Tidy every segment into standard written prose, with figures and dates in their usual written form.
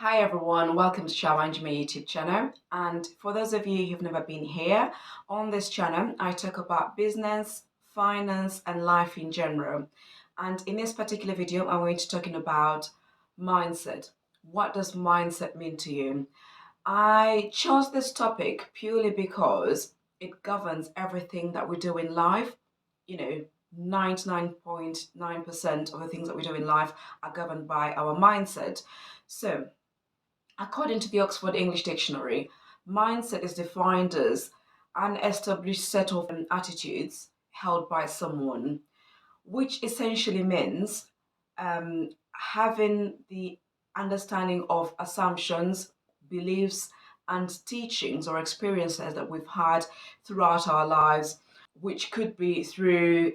Hi everyone, welcome to Challenge My YouTube channel. And for those of you who've never been here, on this channel, I talk about business, finance, and life in general. And in this particular video, I'm going to be talking about mindset. What does mindset mean to you? I chose this topic purely because it governs everything that we do in life. 99.9% of the things that we do in life are governed by our mindset. So, according to the Oxford English Dictionary, mindset is defined as an established set of attitudes held by someone, which essentially means having the understanding of assumptions, beliefs, and teachings or experiences that we've had throughout our lives, which could be through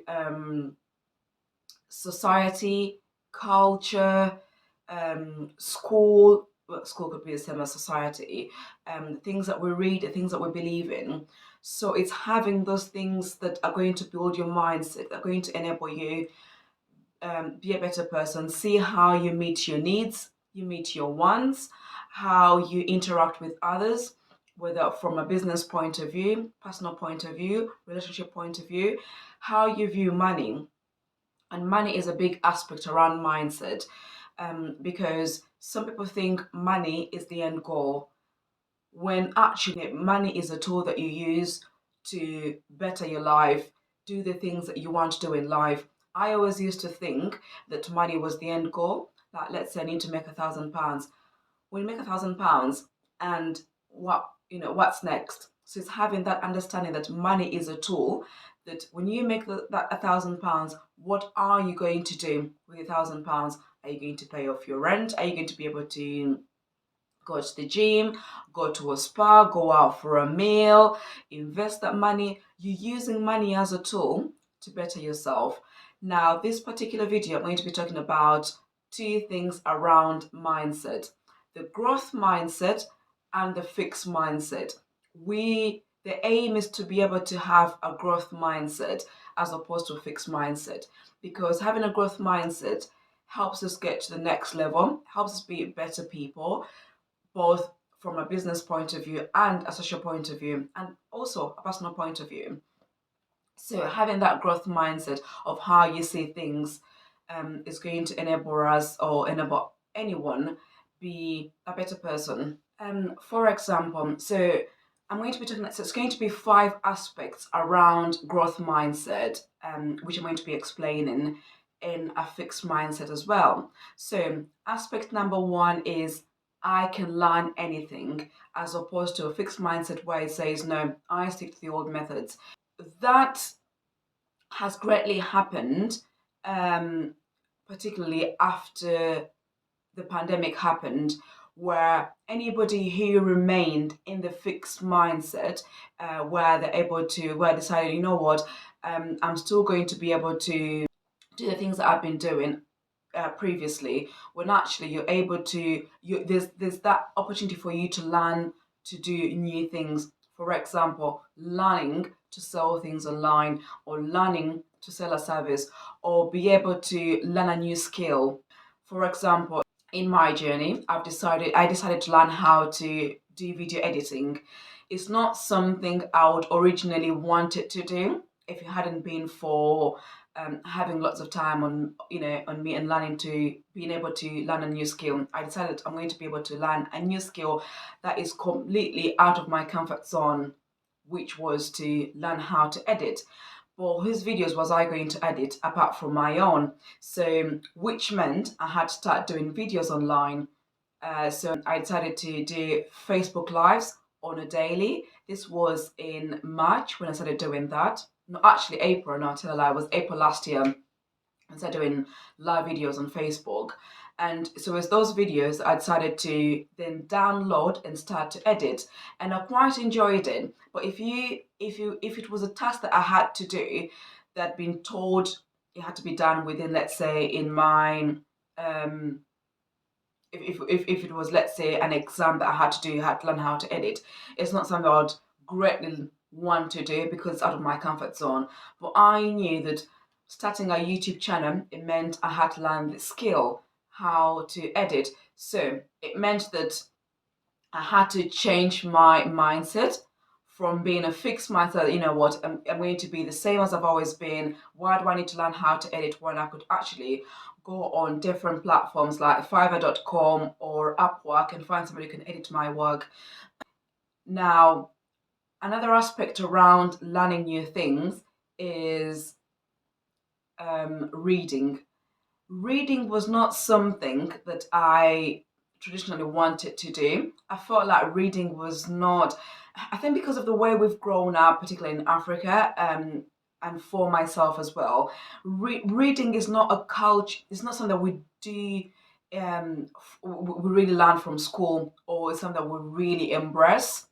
society, culture, school. Well, school could be the same as society. Things that we read, the things that we believe in. So it's having those things that are going to build your mindset, that are going to enable you be a better person. See how you meet your needs, you meet your wants, how you interact with others, whether from a business point of view, personal point of view, relationship point of view, how you view money. And money is a big aspect around mindset, because some people think money is the end goal, when actually money is a tool that you use to better your life, do the things that you want to do in life. I always used to think that money was the end goal. Like, let's say I need to make £1,000. When you make £1,000, and what's next? So it's having that understanding that money is a tool, that when you make that £1,000, what are you going to do with £1,000? Are you going to pay off your rent? Are you going to be able to go to the gym, go to a spa, go out for a meal, invest that money? You're using money as a tool to better yourself. Now, this particular video, I'm going to be talking about two things around mindset: the growth mindset and the fixed mindset. The aim is to be able to have a growth mindset as opposed to a fixed mindset, because having a growth mindset helps us get to the next level, helps us be better people, both from a business point of view and a social point of view, and also a personal point of view. So having that growth mindset of how you see things is going to enable us, or enable anyone, be a better person. For example, so I'm going to be talking. So it's going to be 5 aspects around growth mindset, which I'm going to be explaining in a fixed mindset as well. So aspect number 1 is I can learn anything, as opposed to a fixed mindset where it says no, I stick to the old methods. That has greatly happened, particularly after the pandemic happened, where anybody who remained in the fixed mindset, where they're able to, where decided, you know what, I'm still going to be able to do the things that I've been doing previously, when actually you're able to, there's that opportunity for you to learn to do new things. For example, learning to sell things online, or learning to sell a service, or be able to learn a new skill. For example, in my journey, I decided to learn how to do video editing. It's not something I would originally wanted to do if it hadn't been for having lots of time on me, and learning to being able to learn a new skill. I decided I'm going to be able to learn a new skill that is completely out of my comfort zone, which was to learn how to edit. But whose videos was I going to edit apart from my own? So, which meant I had to start doing videos online. So I decided to do Facebook Lives on a daily. This was in March when I started doing that. No, actually April, no, tell a lie, it was April last year. I started doing live videos on Facebook. And so as those videos, I decided to then download and start to edit. And I quite enjoyed it. But if it was a task that I had to do, that had been told it had to be done within, let's say, in my if it was, let's say, an exam that I had to do, I had to learn how to edit, it's not something I would greatly want to do because it's out of my comfort zone. But I knew that starting a YouTube channel, it meant I had to learn the skill, how to edit. So it meant that I had to change my mindset from being a fixed mindset, you know what, I'm going to be the same as I've always been. Why do I need to learn how to edit when I could actually go on different platforms like Fiverr.com or Upwork and find somebody who can edit my work? Now, another aspect around learning new things is reading. Reading was not something that I traditionally wanted to do. I felt like reading was not, I think because of the way we've grown up, particularly in Africa, and for myself as well, reading is not a culture, it's not something that we do, we really learn from school, or it's something that we really embrace.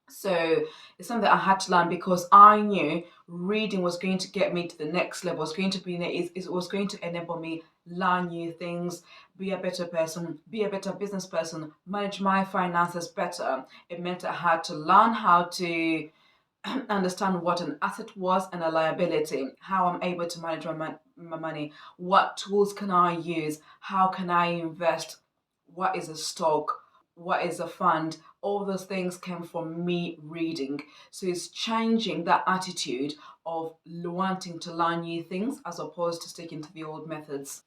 So it's something I had to learn because I knew reading was going to get me to the next level. Was going to be it was going to enable me learn new things, be a better person, be a better business person, manage my finances better. It meant I had to learn how to understand what an asset was and a liability, how I'm able to manage my money, what tools can I use, how can I invest, what is a stock, what is a fund. All those things came from me reading. So it's changing that attitude of wanting to learn new things as opposed to sticking to the old methods.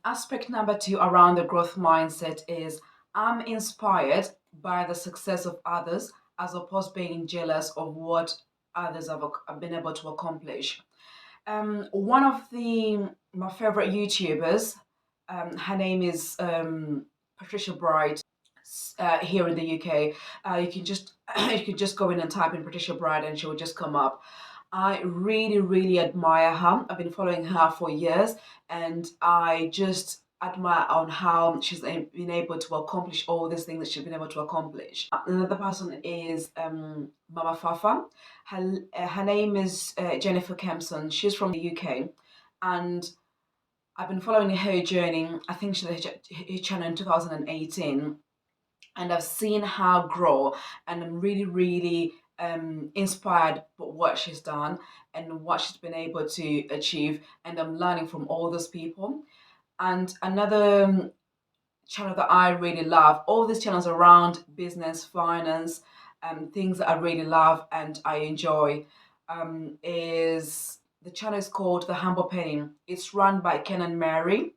Aspect number two around the growth mindset is I'm inspired by the success of others as opposed to being jealous of what others have been able to accomplish. One of the my favorite YouTubers, her name is Patricia Bright, here in the UK. You can just you can just go in and type in Patricia Bright and she will just come up. I really, really admire her. I've been following her for years, and I just admire on how she's been able to accomplish all these things that she's been able to accomplish. Another person is Mama Fafa. Her name is Jennifer Kempson. She's from the UK, and I've been following her journey. I think she had her channel in 2018, and I've seen her grow, and I'm really, really inspired by what she's done and what she's been able to achieve, and I'm learning from all those people. And another channel that I really love, all these channels around business, finance, things that I really love and I enjoy, is the channel is called The Humble Penny. It's run by Ken and Mary,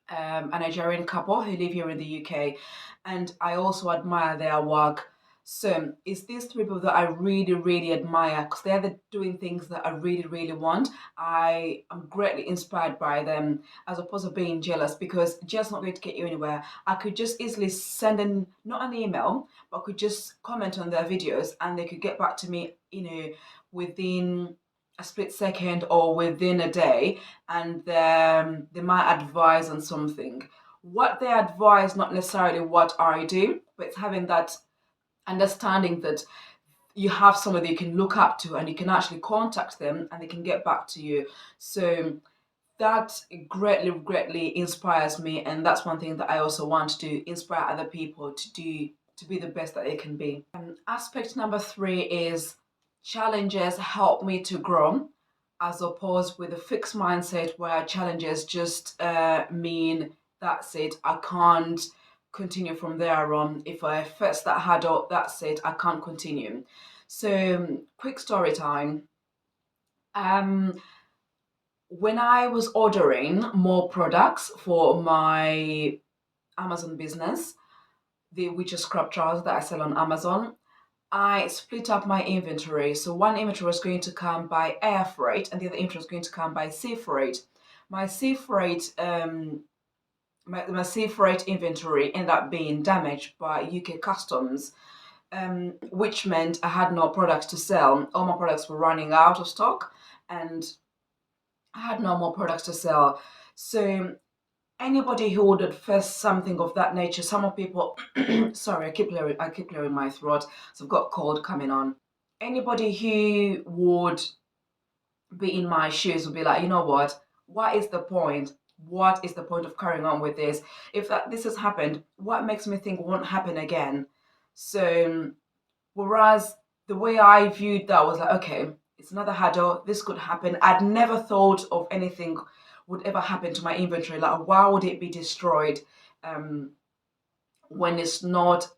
a Nigerian couple who live here in the UK, and I also admire their work. So it's these three people that I really, really admire because doing things that I really, really want. I am greatly inspired by them as opposed to being jealous because just not going to get you anywhere. I could just easily send in not an email, but could just comment on their videos and they could get back to me, within a split second or within a day, and they might advise on something. What they advise, not necessarily what I do, but it's having that understanding that you have someone that you can look up to and you can actually contact them and they can get back to you. So that greatly, greatly inspires me, and that's one thing that I also want to inspire other people to do to be the best that they can be. Aspect number three is challenges help me to grow, as opposed with a fixed mindset where challenges just mean that's it. I can't continue from there on. If I face that hurdle, that's it. I can't continue. So, quick story time. Um, when I was ordering more products for my Amazon business, which is scrub trousers that I sell on Amazon, I split up my inventory. So one inventory was going to come by air freight, and the other inventory was going to come by sea freight. My sea freight, my sea freight inventory ended up being damaged by UK customs, which meant I had no products to sell. All my products were running out of stock, and I had no more products to sell. So anybody who ordered first something of that nature, some people, sorry, I keep clearing my throat, so I've got a cold coming on. Anybody who would be in my shoes would be like, you know what is the point? What is the point of carrying on with this? If this has happened, what makes me think it won't happen again? So whereas the way I viewed that was like, okay, it's another hurdle. This could happen. I'd never thought of anything would ever happen to my inventory. Like, why would it be destroyed? um, when it's not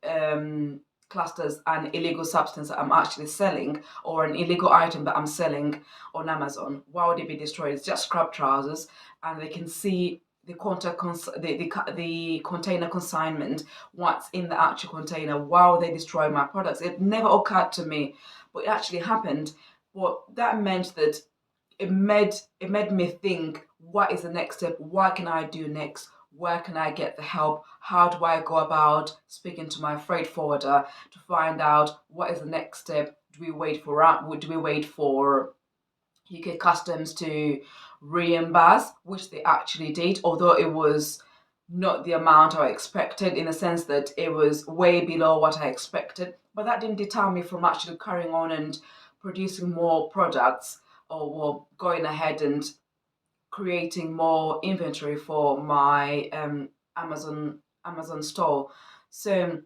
classed as an illegal substance that I'm actually selling, or an illegal item that I'm selling on Amazon. Why would it be destroyed? It's just scrap trousers, and they can see the the container consignment, what's in the actual container. Why would they destroy my products? It never occurred to me, but it actually happened. But that meant that it made me think, what is the next step? What can I do next? Where can I get the help? How do I go about speaking to my freight forwarder to find out what is the next step? Do we wait for UK Customs to reimburse, which they actually did, although it was not the amount I expected, in the sense that it was way below what I expected. But that didn't deter me from actually carrying on and producing more products, or going ahead and creating more inventory for my Amazon store. So,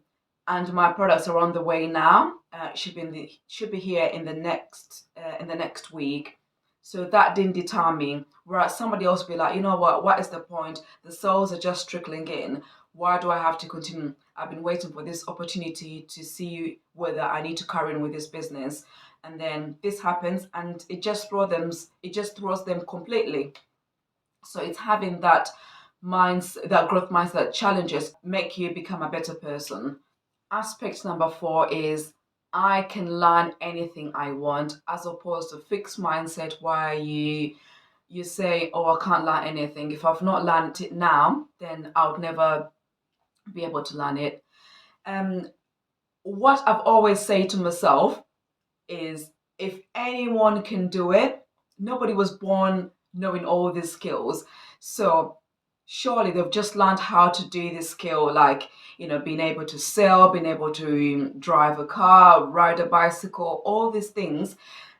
and my products are on the way now. Should be here in the next week. So that didn't deter me. Whereas somebody else would be like, you know what? What is the point? The sales are just trickling in. Why do I have to continue? I've been waiting for this opportunity to see whether I need to carry on with this business, and then this happens, and it just throws them completely. So it's having that that growth mindset, challenges make you become a better person. Aspect number 4 is, I can learn anything I want, as opposed to fixed mindset where you say, oh, I can't learn anything. If I've not learned it now, then I would never be able to learn it. Um, what I've always said to myself is, if anyone can do it, nobody was born knowing all these skills. So surely they've just learned how to do this skill, like, being able to sail, being able to drive a car, ride a bicycle. All these things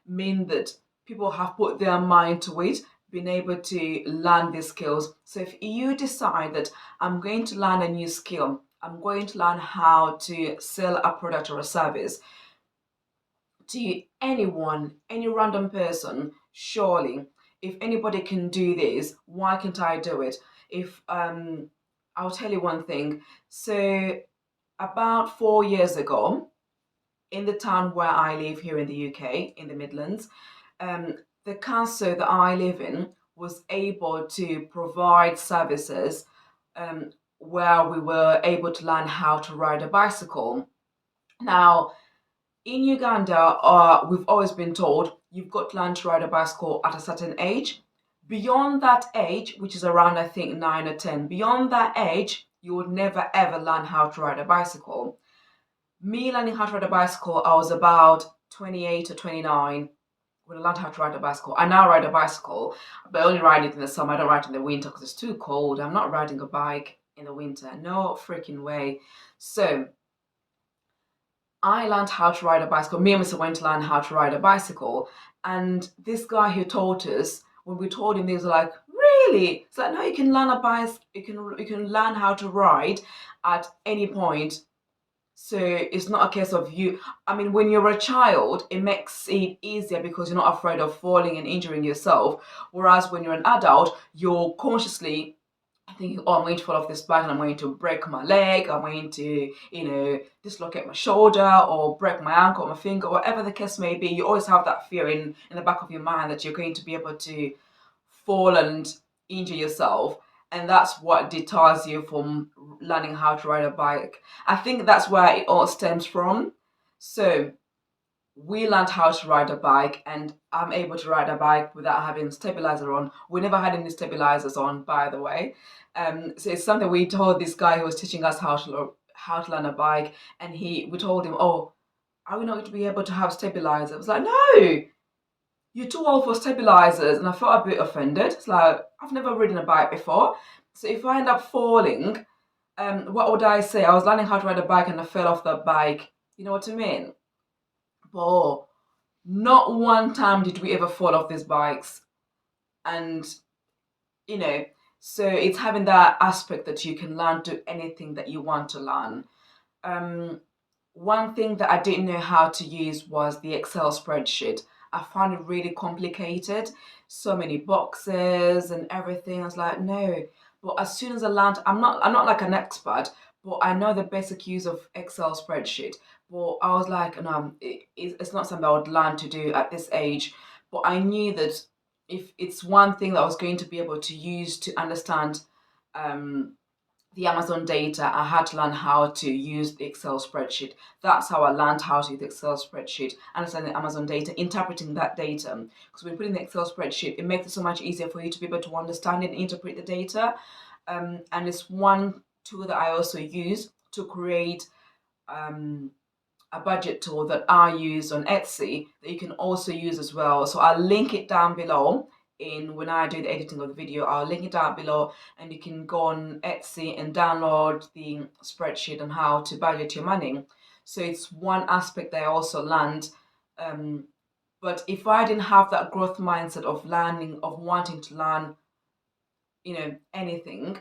mean that people have put their mind to it, being able to learn these skills. So if you decide that, I'm going to learn a new skill, I'm going to learn how to sell a product or a service, to anyone, any random person, surely, if anybody can do this, why can't I do it? If I'll tell you one thing. So about 4 years ago, in the town where I live here in the UK, in the Midlands, um, the council that I live in was able to provide services, where we were able to learn how to ride a bicycle. Now, in Uganda, we've always been told you've got to learn to ride a bicycle at a certain age. Beyond that age, which is around, I think, 9 or 10, beyond that age, you would never ever learn how to ride a bicycle. Me learning how to ride a bicycle, I was about 28 or 29 when I learned how to ride a bicycle. I now ride a bicycle, but I only ride it in the summer. I don't ride it in the winter because it's too cold. I'm not riding a bike in the winter. No freaking way. So I learned how to ride a bicycle. Me and Mr. went to learn how to ride a bicycle. And this guy who taught us, when we told him, he was like, really? It's like, no, you can learn a bicycle, you can learn how to ride at any point. So it's not a case of you. I mean, when you're a child, it makes it easier because you're not afraid of falling and injuring yourself. Whereas when you're an adult, you're consciously thinking, oh, I'm going to fall off this bike and I'm going to break my leg, I'm going to, dislocate my shoulder or break my ankle or my finger, whatever the case may be. You always have that fear in the back of your mind that you're going to be able to fall and injure yourself. And that's what deters you from learning how to ride a bike. I think that's where it all stems from. So we learned how to ride a bike, and I'm able to ride a bike without having stabilizer on. We never had any stabilizers on, by the way. So it's something we told this guy who was teaching us how to learn a bike, and we told him, oh, are we not going to be able to have stabilizers? I was like, no, you're too old for stabilizers. And I felt a bit offended. It's like, I've never ridden a bike before. So if I end up falling, what would I say? I was learning how to ride a bike and I fell off the bike. You know what I mean? But not one time did we ever fall off these bikes. And, you know, so it's having that aspect that you can learn to anything that you want to learn. Um, One thing that I didn't know how to use was the Excel spreadsheet. I found it really complicated, so many boxes and everything. I was like, no. But as soon as I learned, I'm not like an expert, but I know the basic use of Excel spreadsheet. But I was like, no, it's not something I would learn to do at this age. But I knew that if it's one thing that I was going to be able to use to understand um, the Amazon data, I had to learn how to use the Excel spreadsheet. That's how I learned how to use the Excel spreadsheet, understanding the Amazon data, interpreting that data. Because when you put in the Excel spreadsheet, it makes it so much easier for you to be able to understand and interpret the data. And it's one tool that I also use to create a budget tool that I use on Etsy that you can also use as well. So I'll link it down below. In when I do the editing of the video, I'll link it down below, and you can go on Etsy and download the spreadsheet on how to budget your money. So it's one aspect that I also learned. But if I didn't have that growth mindset of learning, of wanting to learn, anything,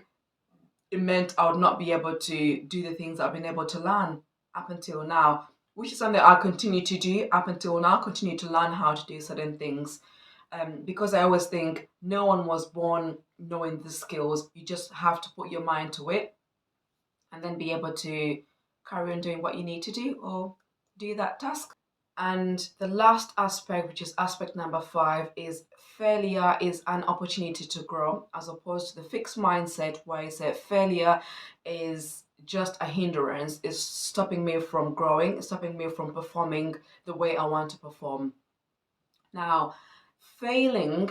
it meant I would not be able to do the things I've been able to learn up until now, which is something I continue to do up until now, continue to learn how to do certain things. Because I always think no one was born knowing the skills. You just have to put your mind to it and then be able to carry on doing what you need to do or do that task. And the last aspect, which is aspect number 5, is failure is an opportunity to grow, as opposed to the fixed mindset where I say failure is just a hindrance, is stopping me from growing, stopping me from performing the way I want to perform. Now, failing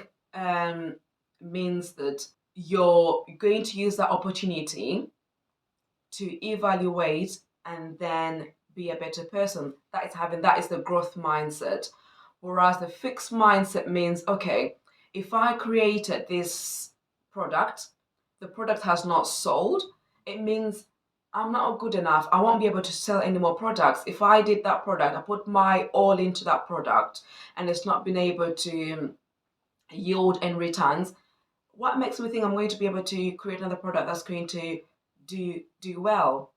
means that you're going to use that opportunity to evaluate and then be a better person. That is the growth mindset. Whereas the fixed mindset means, okay, if I created this product, the product has not sold, it means I'm not good enough. I won't be able to sell any more products. If I did that product, I put my all into that product and it's not been able to yield any returns, what makes me think I'm going to be able to create another product that's going to do well?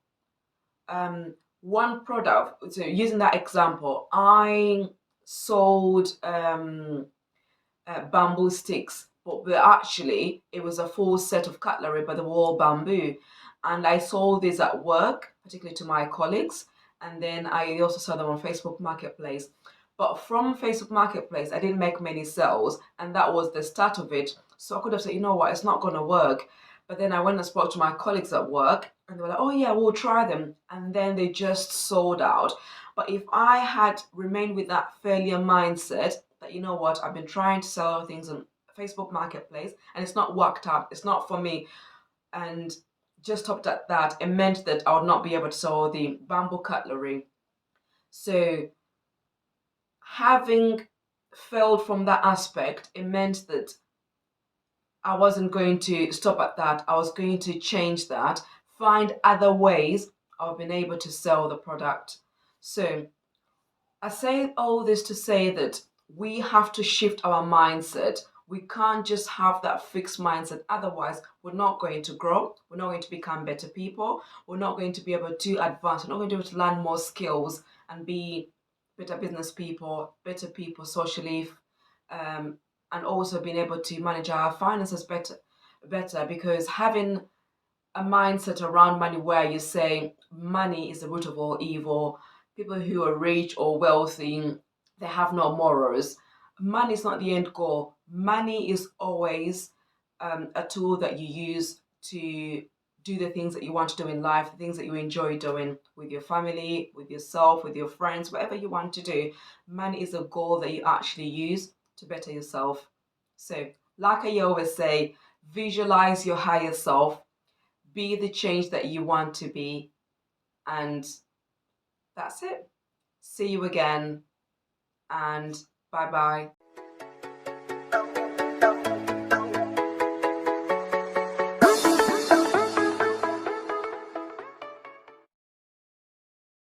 One product, so using that example, I sold bamboo sticks, but actually it was a full set of cutlery, but they were all bamboo. And I sold these at work, particularly to my colleagues, and then I also saw them on Facebook Marketplace. But from Facebook Marketplace, I didn't make many sales, and that was the start of it. So I could have said, you know what, it's not going to work. But then I went and spoke to my colleagues at work, and they were like, oh yeah, we'll try them. And then they just sold out. But if I had remained with that failure mindset, that you know what, I've been trying to sell things on Facebook Marketplace and it's not worked out, it's not for me, and just stopped at that, it meant that I would not be able to sell the bamboo cutlery. So having failed from that aspect, it meant that I wasn't going to stop at that. I was going to change that, find other ways of being able to sell the product. So I say all this to say that we have to shift our mindset. We can't just have that fixed mindset. Otherwise, we're not going to grow. We're not going to become better people. We're not going to be able to advance. We're not going to be able to learn more skills and be better business people, better people socially, um, and also being able to manage our finances better because having a mindset around money where you say money is the root of all evil. People who are rich or wealthy, they have no morals. Money is not the end goal. Money is always a tool that you use to do the things that you want to do in life, the things that you enjoy doing with your family, with yourself, with your friends, whatever you want to do. Money is a goal that you actually use to better yourself. So, like I always say, visualize your higher self, be the change that you want to be, and that's it. See you again, and bye bye.